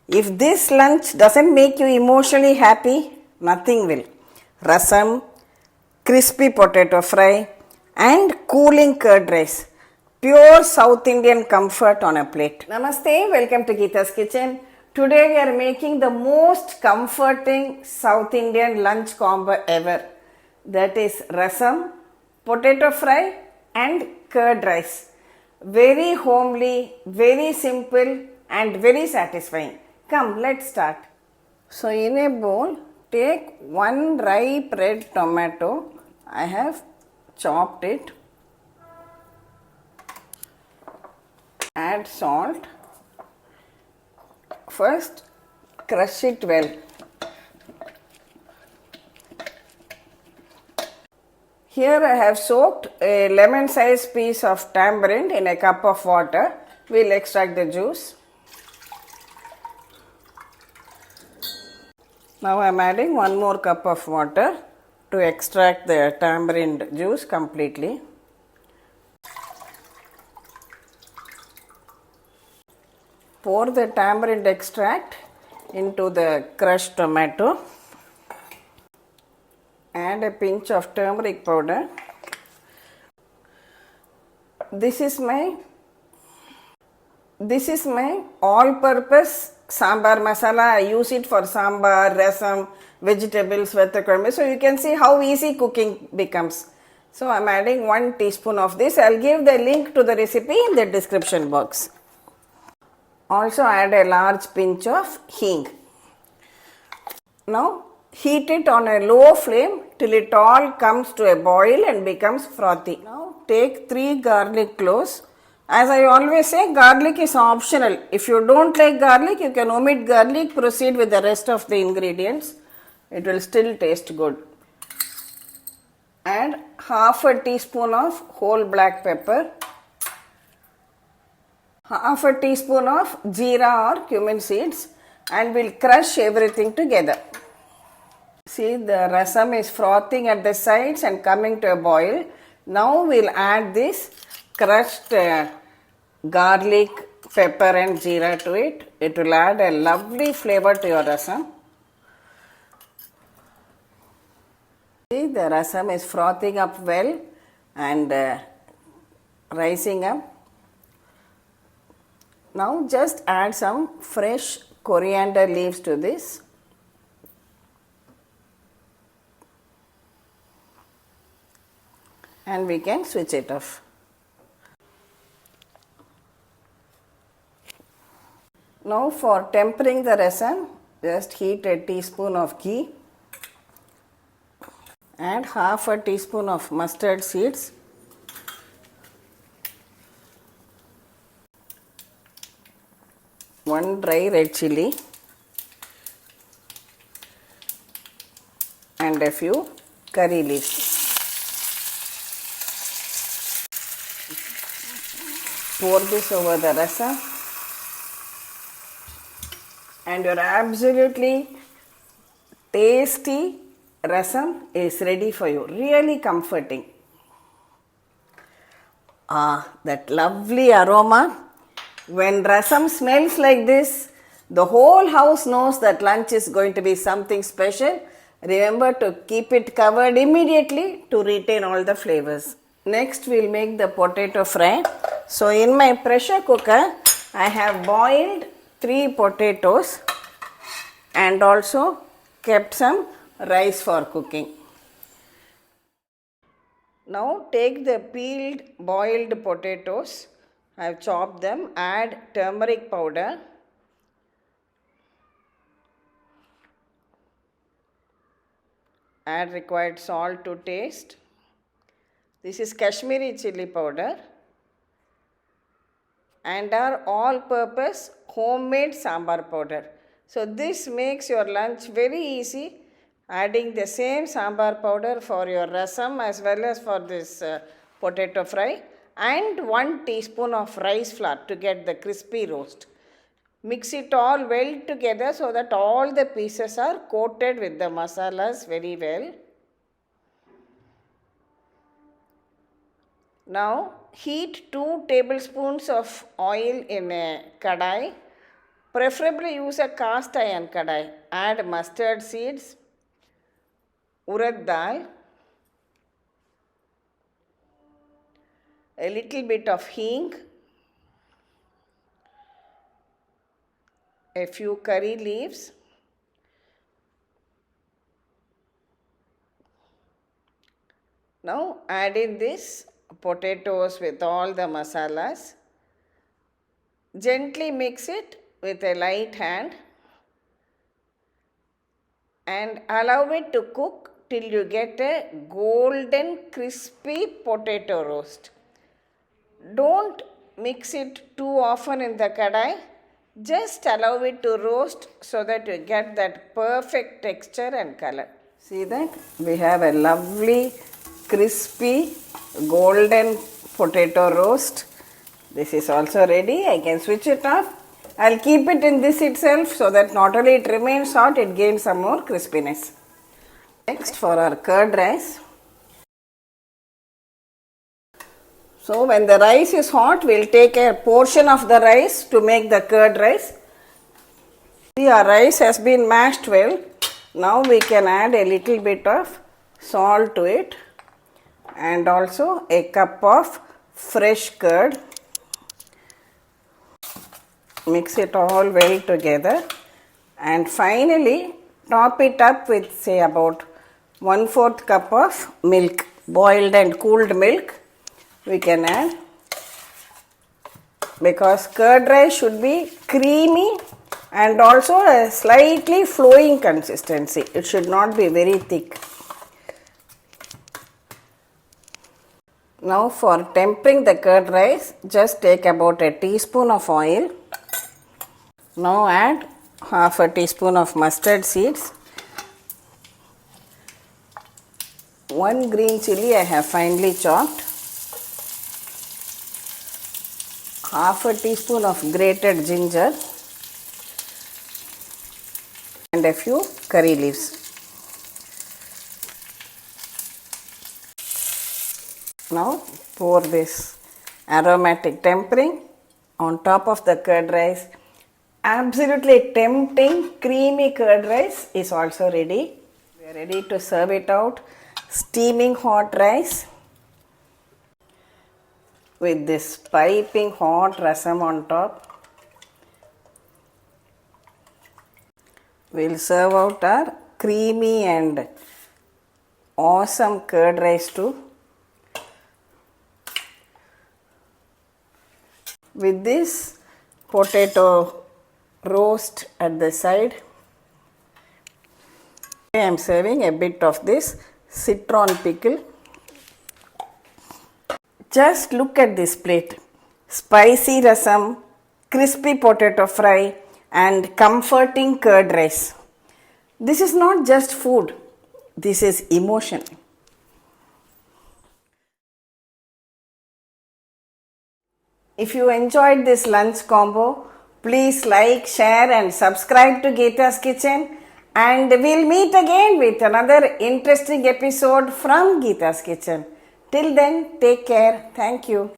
If this lunch doesn't make you emotionally happy, nothing will. Rasam, crispy potato fry and cooling curd rice. Pure South Indian comfort on a plate. Namaste, welcome to Gita's Kitchen. Today we are making the most comforting South Indian lunch combo ever. That is rasam, potato fry and curd rice. Very homely, very simple and very satisfying. Come, let's start. So in a bowl, take one ripe red tomato. I have chopped it. Add salt. First, crush it well. Here I have soaked a lemon-sized piece of tamarind in a cup of water. We'll extract the juice. Now I am adding one more cup of water to extract the tamarind juice completely. Pour the tamarind extract into the crushed tomato. Add a pinch of turmeric powder. This is my all-purpose sambar masala. I use it for sambar, rasam, vegetables, vettakurme. So you can see how easy cooking becomes. So I am adding 1 teaspoon of this. I will give the link to the recipe in the description box. Also add a large pinch of hing. Now heat it on a low flame till it all comes to a boil and becomes frothy. Now take 3 garlic cloves. As I always say, garlic is optional. If you don't like garlic, you can omit garlic, proceed with the rest of the ingredients. It will still taste good. Add half a teaspoon of whole black pepper, half a teaspoon of jeera or cumin seeds, and we'll crush everything together. See, the rasam is frothing at the sides and coming to a boil. Now we'll add this crushed garlic, pepper and jeera to it. It will add a lovely flavor to your rasam. See, the rasam is frothing up well and rising up. Now just add some fresh coriander leaves to this. And we can switch it off. Now for tempering the rasam, just heat a teaspoon of ghee. Add half a teaspoon of mustard seeds. One dry red chilli. And a few curry leaves. Pour this over the rasam and your absolutely tasty rasam is ready for you. Really comforting. That lovely aroma. When rasam smells like this, the whole house knows that lunch is going to be something special. Remember to keep it covered immediately to retain all the flavors. Next we will make the potato fry. So in my pressure cooker, I have boiled 3 potatoes and also kept some rice for cooking. Now take the peeled boiled potatoes. I have chopped them. Add turmeric powder. Add required salt to taste. This is Kashmiri chilli powder. And our all-purpose homemade sambar powder. So this makes your lunch very easy, adding the same sambar powder for your rasam as well as for this potato fry, and 1 teaspoon of rice flour to get the crispy roast. Mix it all well together so that all the pieces are coated with the masalas very well. Now heat 2 tablespoons of oil in a kadai. Preferably use a cast iron kadai. Add mustard seeds, urad dal, a little bit of hing, a few curry leaves, now add in this potatoes with all the masalas. Gently mix it with a light hand and allow it to cook till you get a golden crispy potato roast. Don't mix it too often in the kadai. Just allow it to roast so that you get that perfect texture and color. See that? We have a lovely crispy golden potato roast. This is also ready. I can switch it off. I'll keep it in this itself so that not only it remains hot, it gains some more crispiness. Next, for our curd rice. So when the rice is hot, we'll take a portion of the rice to make the curd rice. See, our rice has been mashed well. Now we can add a little bit of salt to it and also a cup of fresh curd. Mix it all well together and finally top it up with say about 1/4 cup of milk, boiled and cooled milk we can add, because curd rice should be creamy and also a slightly flowing consistency. It should not be very thick. Now for tempering the curd rice, just take about a teaspoon of oil. Now add half a teaspoon of mustard seeds, 1 green chilli I have finely chopped, half a teaspoon of grated ginger and a few curry leaves. Now pour this aromatic tempering on top of the curd rice. Absolutely tempting creamy curd rice is also ready. We are ready to serve it out. Steaming hot rice with this piping hot rasam on top. We'll serve out our creamy and awesome curd rice too. With this potato roast at the side, I am serving a bit of this citron pickle. Just look at this plate. Spicy rasam, crispy potato fry and comforting curd rice. This is not just food, this is emotion. If you enjoyed this lunch combo, please like, share and subscribe to Gita's Kitchen, and we'll meet again with another interesting episode from Gita's Kitchen. Till then, take care. Thank you.